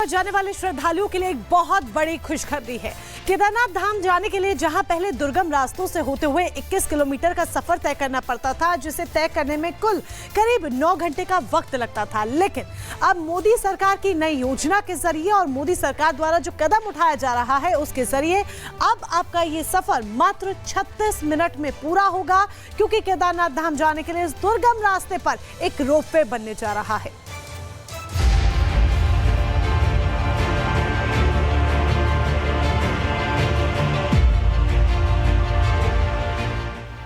जाने वाले श्रद्धालुओं के लिए एक बहुत बड़ी खुशखबरी है। केदारनाथ धाम जाने के लिए जहां पहले दुर्गम रास्तों से होते हुए 21 किलोमीटर का सफर तय करना पड़ता था, जिसे तय करने में कुल करीब 9 घंटे का वक्त लगता था, लेकिन अब मोदी सरकार की नई योजना के जरिए और मोदी सरकार द्वारा जो कदम उठाया जा रहा है उसके जरिए अब आपका ये सफर मात्र 36 मिनट में पूरा होगा, क्योंकि केदारनाथ धाम जाने के लिए इस दुर्गम रास्ते पर एक रोपवे बनने जा रहा है।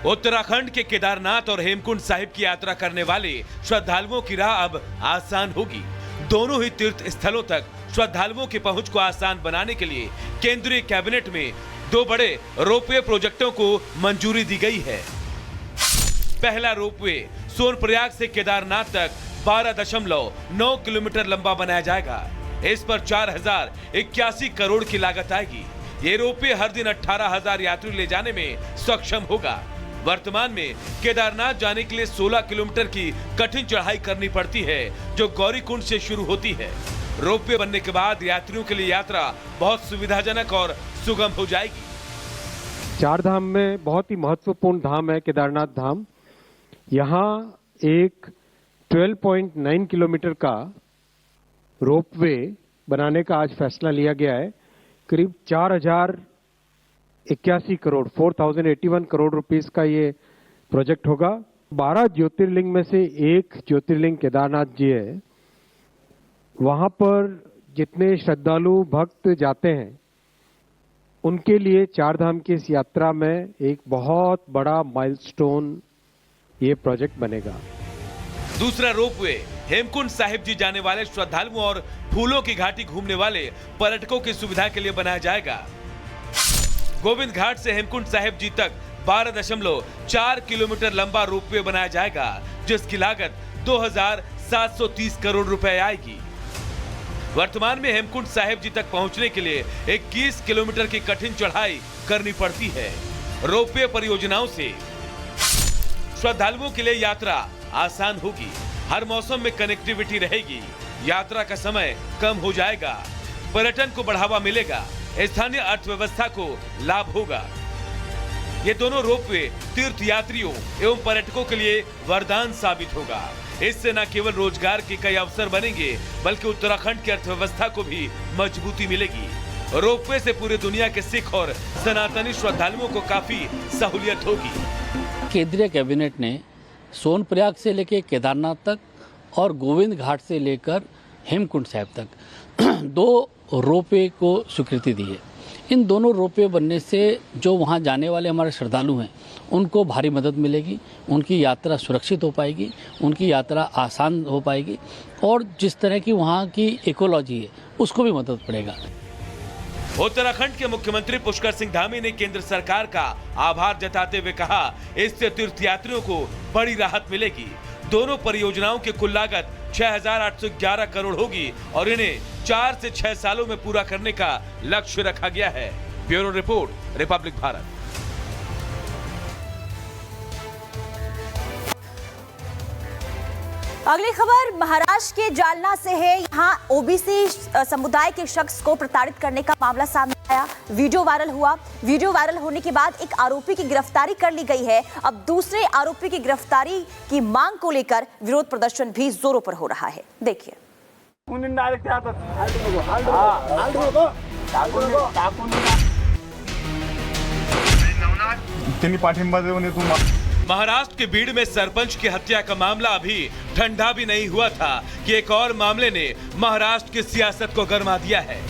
उत्तराखंड के केदारनाथ और हेमकुंड साहिब की यात्रा करने वाले श्रद्धालुओं की राह अब आसान होगी। दोनों ही तीर्थ स्थलों तक श्रद्धालुओं की पहुंच को आसान बनाने के लिए केंद्रीय कैबिनेट में 2 बड़े रोपवे प्रोजेक्टों को मंजूरी दी गई है। पहला रोपवे सोनप्रयाग से केदारनाथ तक 12.9 किलोमीटर लंबा बनाया जाएगा। इस पर 4081 करोड़ की लागत आएगी। ये रोपवे हर दिन 18,000 यात्री ले जाने में सक्षम होगा। वर्तमान में केदारनाथ जाने के लिए 16 किलोमीटर की कठिन चढ़ाई करनी पड़ती है, जो गौरीकुंड से शुरू होती है। रोपवे बनने के बाद यात्रियों के लिए यात्रा बहुत सुविधाजनक और सुगम हो जाएगी। 4 धाम में बहुत ही महत्वपूर्ण धाम है केदारनाथ धाम। यहाँ एक 12.9 किलोमीटर का रोपवे बनाने का आज फैसला लिया गया है। करीब 4081 करोड़ 4081 करोड़ रुपीस का ये प्रोजेक्ट होगा। 12 ज्योतिर्लिंग में से एक ज्योतिर्लिंग केदारनाथ जी है। वहां पर जितने श्रद्धालु भक्त जाते हैं उनके लिए 4 धाम की इस यात्रा में एक बहुत बड़ा माइलस्टोन ये प्रोजेक्ट बनेगा। दूसरा रोपवे हेमकुंड साहिब जी जाने वाले श्रद्धालुओं और फूलों की घाटी घूमने वाले पर्यटकों की सुविधा के लिए बनाया जाएगा। गोविंद घाट से हेमकुंड साहिब जी तक 12.4 किलोमीटर लंबा रोपवे बनाया जाएगा, जिसकी लागत 2,730 करोड़ रुपए आएगी। वर्तमान में हेमकुंड साहिब जी तक पहुंचने के लिए 21 किलोमीटर की कठिन चढ़ाई करनी पड़ती है। रोपवे परियोजनाओं से श्रद्धालुओं के लिए यात्रा आसान होगी। हर मौसम में कनेक्टिविटी रहेगी। यात्रा का समय कम हो जाएगा। पर्यटन को बढ़ावा मिलेगा। स्थानीय अर्थव्यवस्था को लाभ होगा। ये दोनों रोपवे तीर्थ यात्रियों एवं पर्यटकों के लिए वरदान साबित होगा। इससे न केवल रोजगार के कई अवसर बनेंगे, बल्कि उत्तराखंड की अर्थव्यवस्था को भी मजबूती मिलेगी। रोपवे से पूरी दुनिया के सिख और सनातनी श्रद्धालुओं को काफी सहूलियत होगी। केंद्रीय कैबिनेट ने सोनप्रयाग से लेकर केदारनाथ तक और गोविंद घाट से लेकर हेमकुंड साहिब तक 2 रोपवे को स्वीकृति दी है। इन दोनों रोपवे बनने से जो वहां जाने वाले हमारे श्रद्धालु हैं उनको भारी मदद मिलेगी। उनकी यात्रा सुरक्षित हो पाएगी, उनकी यात्रा आसान हो पाएगी और जिस तरह की वहां की इकोलॉजी है उसको भी मदद पड़ेगा। उत्तराखंड के मुख्यमंत्री पुष्कर सिंह धामी ने केंद्र सरकार का आभार जताते हुए कहा, इससे तीर्थयात्रियों को बड़ी राहत मिलेगी। दोनों परियोजनाओं की कुल लागत 6,811 करोड़ होगी और इन्हें 4 से 6 सालों में पूरा करने का लक्ष्य रखा गया है। Bureau report, Republic Bharat. अगली खबर महाराष्ट्र के जालना से है। यहाँ ओबीसी समुदाय के शख्स को प्रताड़ित करने का मामला सामने आया। वीडियो वायरल हुआ। वीडियो वायरल होने के बाद एक आरोपी की गिरफ्तारी कर ली गई है। अब दूसरे आरोपी की गिरफ्तारी की मांग को लेकर विरोध प्रदर्शन भी जोरों पर हो रहा है। देखिए। महाराष्ट्र के बीड़ में सरपंच की हत्या का मामला अभी ठंडा भी नहीं हुआ था कि एक और मामले ने महाराष्ट्र की सियासत को गरमा दिया है।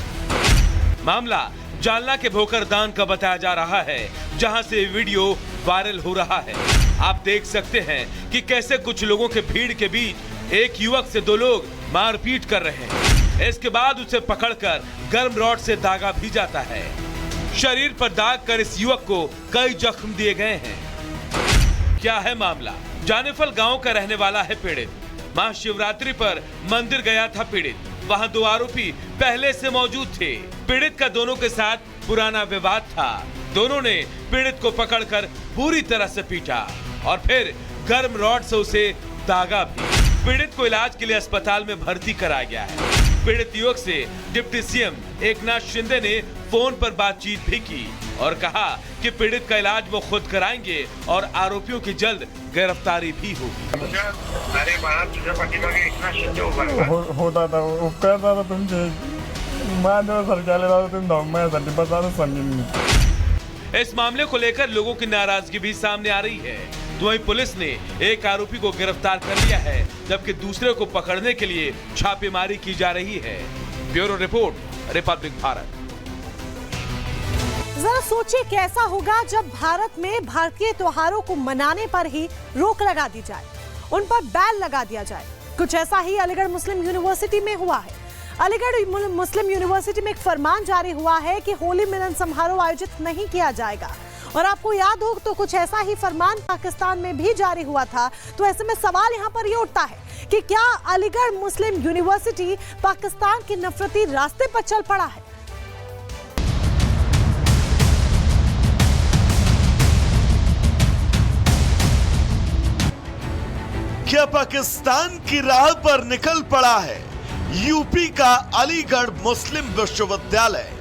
मामला जालना के भोकरदान का बताया जा रहा है, जहां से वीडियो वायरल हो रहा है। आप देख सकते हैं कि कैसे कुछ लोगों के भीड़ के बीच एक युवक से 2 लोग मारपीट कर रहे हैं। इसके बाद उसे पकड़कर गर्म रॉड से दागा भी जाता है। शरीर पर दाग कर इस युवक को कई जख्म दिए गए हैं। क्या है मामला? जानेफल गांव का रहने वाला है पीड़ित। महाशिवरात्रि पर मंदिर गया था पीड़ित। वहां 2 आरोपी पहले से मौजूद थे। पीड़ित का दोनों के साथ पुराना विवाद था। दोनों ने पीड़ित को पकड़कर पूरी तरह से पीटा और फिर गर्म रॉड से उसे दागा भी। पीड़ित को इलाज के लिए अस्पताल में भर्ती कराया गया है। पीड़ित युवक से डिप्टी सीएम एकनाथ शिंदे ने फोन पर बातचीत भी की और कहा कि पीड़ित का इलाज वो खुद कराएंगे और आरोपियों की जल्द गिरफ्तारी भी होगी। अरे बाळा, तुझ्या पाठीमागे एकनाथ शिंदे उभा आहे. होता था उपकार दादा तुमचे माझ्यासारखे आले दादा तुम्ही धावून माझ्यासाठी बस आता समजेन मी. इस मामले को लेकर लोगों की नाराजगी भी सामने आ रही है। तो वहीं पुलिस ने एक आरोपी को गिरफ्तार कर लिया है, जबकि दूसरे को पकड़ने के लिए छापेमारी की जा रही है। Bureau report, Republic Bharat. जरा सोचिए कैसा होगा जब भारत में भारतीय त्योहारों को मनाने पर ही रोक लगा दी जाए, उन पर बैन लगा दिया जाए। कुछ ऐसा ही अलीगढ़ मुस्लिम यूनिवर्सिटी में हुआ है। अलीगढ़ मुस्लिम यूनिवर्सिटी में एक फरमान जारी हुआ है कि होली मिलन समारोह आयोजित नहीं किया जाएगा। और आपको याद हो तो कुछ ऐसा ही फरमान पाकिस्तान में भी जारी हुआ था। तो ऐसे में सवाल यहाँ पर ये उठता है कि क्या अलीगढ़ मुस्लिम यूनिवर्सिटी पाकिस्तान के नफरती रास्ते पर चल पड़ा है? क्या पाकिस्तान की राह पर निकल पड़ा है यूपी का अलीगढ़ मुस्लिम विश्वविद्यालय?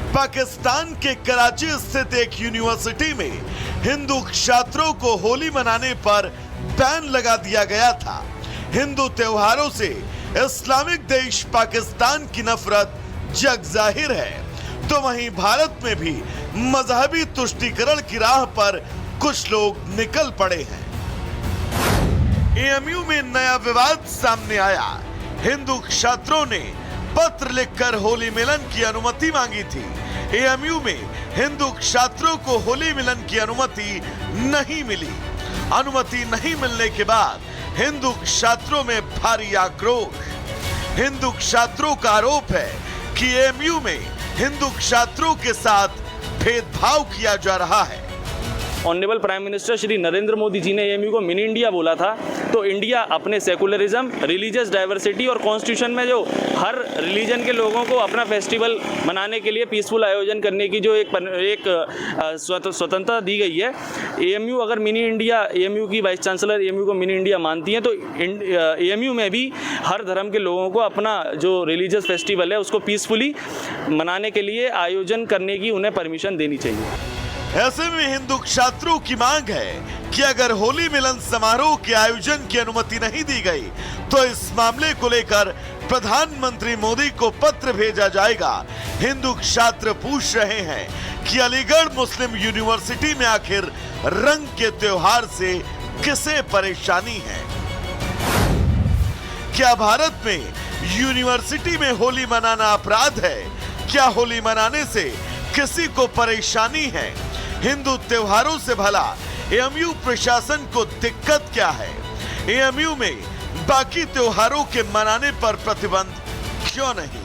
पाकिस्तान के कराची स्थित एक यूनिवर्सिटी में हिंदू छात्रों को होली मनाने पर बैन लगा दिया गया था। हिंदू त्योहारों से इस्लामिक देश पाकिस्तान की नफरत जग जाहिर है। तो वहीं भारत में भी मजहबी तुष्टीकरण की राह पर कुछ लोग निकल पड़े हैं। एएमयू में नया विवाद सामने आया। हिंदू छात्रों ने पत्र लिखकर होली मिलन की अनुमति मांगी थी। एएमयू में हिंदू छात्रों को होली मिलन की अनुमति नहीं मिली। अनुमति नहीं मिलने के बाद हिंदू छात्रों में भारी आक्रोश। हिंदू छात्रों का आरोप है कि एएमयू में हिंदू छात्रों के साथ भेदभाव किया जा रहा है। Honourable prime minister Shri Narendra Modi ji ने एएमयू को मिनी इंडिया बोला था। तो इंडिया अपने सेकुलरिज्म, रिलीजियस डाइवर्सिटी और कॉन्स्टिट्यूशन में जो हर रिलीजन के लोगों को अपना फेस्टिवल मनाने के लिए पीसफुल आयोजन करने की जो एक स्वतंत्रता दी गई है, एएमयू अगर मिनी इंडिया, एएमयू की वाइस चांसलर एएमयू को मिनी इंडिया मानती हैं, तो एएमयू में भी हर धर्म के लोगों को अपना जो रिलीजियस फेस्टिवल है उसको पीसफुली मनाने के लिए आयोजन करने की उन्हें परमिशन देनी चाहिए। ऐसे में हिंदू छात्रों की मांग है कि अगर होली मिलन समारोह के आयोजन की अनुमति नहीं दी गई तो इस मामले को लेकर प्रधानमंत्री मोदी को पत्र भेजा जाएगा। हिंदू छात्र पूछ रहे हैं कि अलीगढ़ मुस्लिम यूनिवर्सिटी में आखिर रंग के त्योहार से किसे परेशानी है? क्या भारत में यूनिवर्सिटी में होली मनाना अपराध है? क्या होली मनाने से किसी को परेशानी है? हिंदू त्योहारों से भला एएमयू प्रशासन को दिक्कत क्या है? एएमयू में बाकी त्योहारों के मनाने पर प्रतिबंध क्यों नहीं?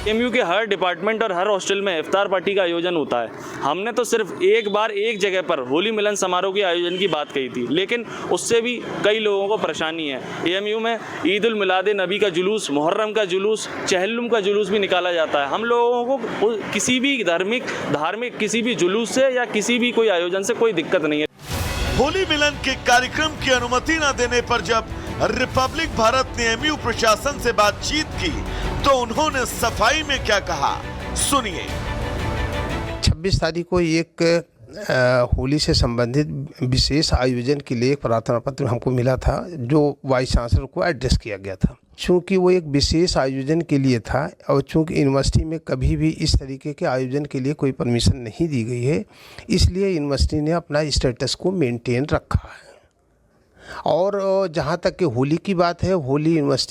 एएमयू के हर डिपार्टमेंट और हर हॉस्टल में इफ्तार पार्टी का आयोजन होता है। हमने तो सिर्फ एक बार एक जगह पर होली मिलन समारोह के आयोजन की बात कही थी, लेकिन उससे भी कई लोगों को परेशानी है। एएमयू में ईद उल मिलाद नबी का जुलूस, मुहर्रम का जुलूस, चहल्लुम का जुलूस भी निकाला जाता है। हम लोगों को किसी भी धार्मिक किसी भी जुलूस से या किसी भी कोई आयोजन से कोई दिक्कत नहीं है। होली मिलन के कार्यक्रम की अनुमति न देने पर जब रिपब्लिक भारत ने एएमयू प्रशासन से बातचीत की तो उन्होंने सफाई में क्या कहा, सुनिए। 26 तारीख को एक होली से संबंधित विशेष आयोजन के लिए एक प्रार्थना पत्र हमको मिला था जो वाइस चांसलर को एड्रेस किया गया था। चूँकि वो एक विशेष आयोजन के लिए था और चूँकि यूनिवर्सिटी में कभी भी इस तरीके के आयोजन के लिए कोई परमिशन नहीं दी गई है, इसलिए यूनिवर्सिटी ने अपना स्टेटस को मेंटेन रखा है। और जहाँ तक कि होली की बात है, होली यूनिवर्सिटी